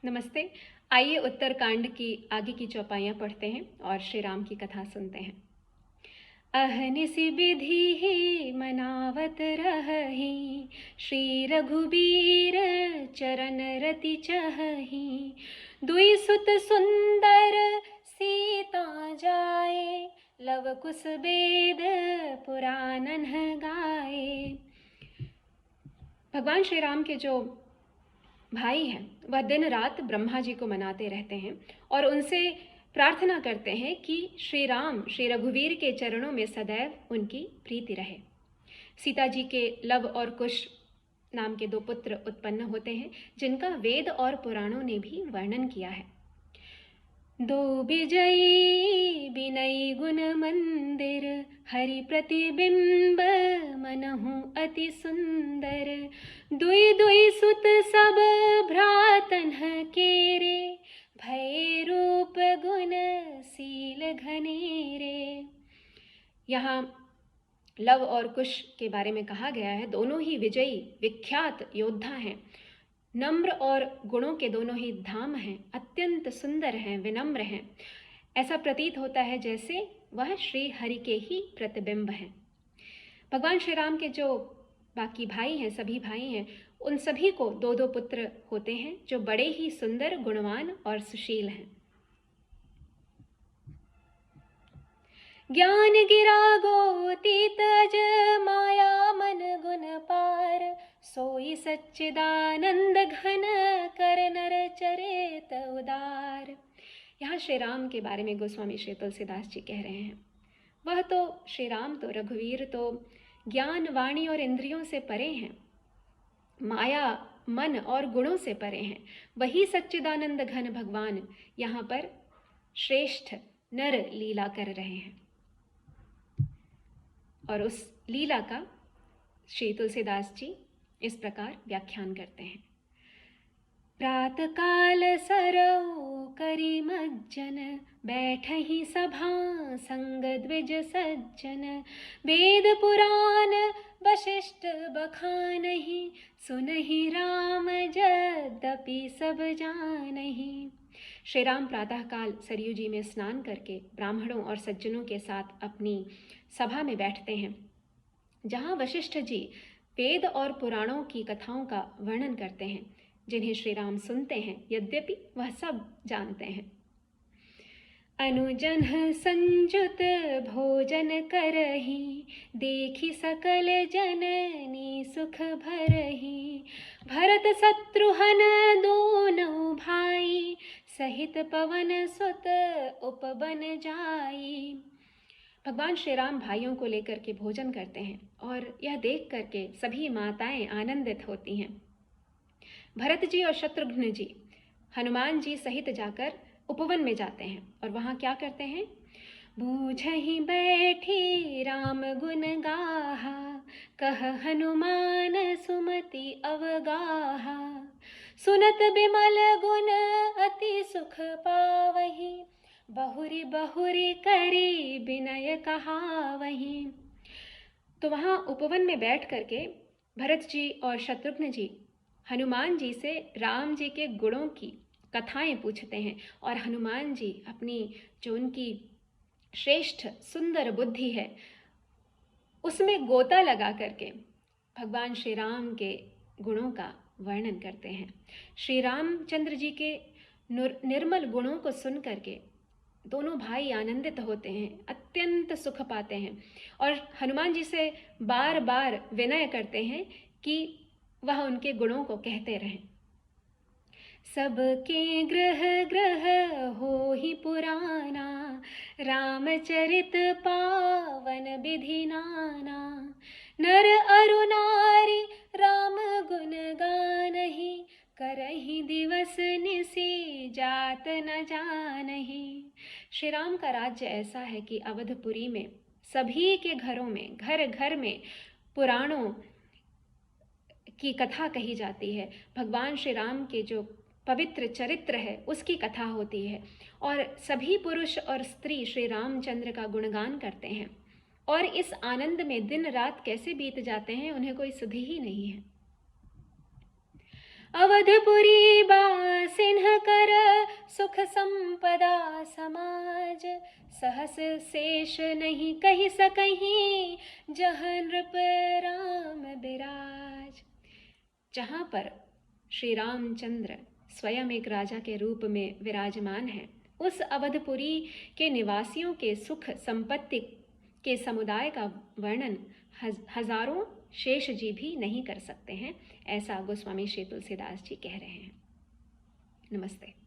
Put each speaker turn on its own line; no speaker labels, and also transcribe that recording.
नमस्ते। आइए उत्तरकांड की आगे की चौपाइयाँ पढ़ते हैं और श्री राम की कथा सुनते हैं। अहनिस विधि ही मनावत रहहि, श्री रघुबीर चरण रति चहहि। दुई सुत सुंदर सीता जाए, लव कुश वेद पुराणन गाए। भगवान श्री राम के जो भाई हैं वह दिन रात ब्रह्मा जी को मनाते रहते हैं और उनसे प्रार्थना करते हैं कि श्री राम श्री रघुवीर के चरणों में सदैव उनकी प्रीति रहे। सीता जी के लव और कुश नाम के 2 पुत्र उत्पन्न होते हैं जिनका वेद और पुराणों ने भी वर्णन किया है। दो विजयी विनयी गुण मंदिर, हरि प्रतिबिंब मनहु अति सुंदर। दुई दुई सुत सब भ्रातन केरे, भय रूप गुण सील घनेरे। यहाँ लव और कुश के बारे में कहा गया है। दोनों ही विजयी विख्यात योद्धा हैं, नम्र और गुणों के दोनों ही धाम हैं, अत्यंत सुंदर हैं, विनम्र हैं। ऐसा प्रतीत होता है जैसे वह श्री हरि के ही प्रतिबिंब हैं। भगवान श्री राम के जो बाकी भाई हैं, सभी भाई हैं, उन सभी को 2-2 पुत्र होते हैं जो बड़े ही सुंदर, गुणवान और सुशील हैं। ज्ञान गिरा गोतीत अज, माया मन गुण पार। सोई सच्चिदानंद घन, कर नर चरित उदार। यहाँ श्री राम के बारे में गोस्वामी श्री तुलसीदास जी कह रहे हैं, वह तो श्री राम तो रघुवीर तो ज्ञान वाणी और इंद्रियों से परे हैं, माया मन और गुणों से परे हैं। वही सच्चिदानंद घन भगवान यहाँ पर श्रेष्ठ नर लीला कर रहे हैं और उस लीला का श्री तुलसीदास जी इस प्रकार व्याख्यान करते हैं। प्रात काल सरऊ करी मज्जन, बैठहि सभा संग द्विज सज्जन। वेद पुराण वशिष्ठ बखानहि, सुनहि राम यद्यपि सब जानहि। श्री राम प्रातःकाल सरयू जी में स्नान करके ब्राह्मणों और सज्जनों के साथ अपनी सभा में बैठते हैं, जहाँ वशिष्ठ जी वेद और पुराणों की कथाओं का वर्णन करते हैं, जिन्हें श्री राम सुनते हैं, यद्यपि वह सब जानते हैं। अनुजन संजुत भोजन करहि, देखि सकल जननी सुख भरहि। भरत शत्रुघ्न दोनों भाई, सहित पवन सुत उपवन जाई। भगवान श्री राम भाइयों को लेकर के भोजन करते हैं और यह देख करके सभी माताएं आनंदित होती हैं। भरत जी और शत्रुघ्न जी हनुमान जी सहित जाकर उपवन में जाते हैं और वहाँ क्या करते हैं? बूझहि बैठी राम गुण गाहा, कह हनुमान सुमति अवगाहा। सुनत बिमल गुण अति सुख पावहि, बहुरी बहुरी करी विनय कहावहि। तो वहाँ उपवन में बैठ करके भरत जी और शत्रुघ्न जी हनुमान जी से राम जी के गुणों की कथाएं पूछते हैं और हनुमान जी अपनी जो उनकी श्रेष्ठ सुंदर बुद्धि है उसमें गोता लगा करके भगवान श्री राम के गुणों का वर्णन करते हैं। श्री रामचंद्र जी के निर्मल गुणों को सुन करके दोनों भाई आनंदित होते हैं, अत्यंत सुख पाते हैं और हनुमान जी से बार बार विनय करते हैं कि वह उनके गुणों को कहते रहें। सबके ग्रह ग्रह हो ही पुराना, रामचरित पावन विधि नाना। नर अरु नारी राम गुण गानहि, करहि दिवस निसी जात न जानहि। श्री राम का राज्य ऐसा है कि अवधपुरी में सभी के घरों में, घर घर में पुराणों की कथा कही जाती है। भगवान श्री राम के जो पवित्र चरित्र है उसकी कथा होती है और सभी पुरुष और स्त्री श्री रामचंद्र का गुणगान करते हैं और इस आनंद में दिन रात कैसे बीत जाते हैं उन्हें कोई सुधि ही नहीं है। अवधपुरी बासिन्ह सुख संपदा समाज, सहस शेष नहीं कही सकहीं, जहाँ नृप राम बिराज। जहाँ पर श्री रामचंद्र स्वयं एक राजा के रूप में विराजमान हैं, उस अवधपुरी के निवासियों के सुख संपत्ति के समुदाय का वर्णन हजारों शेष जी भी नहीं कर सकते हैं, ऐसा गोस्वामी श्री तुलसीदास जी कह रहे हैं। नमस्ते।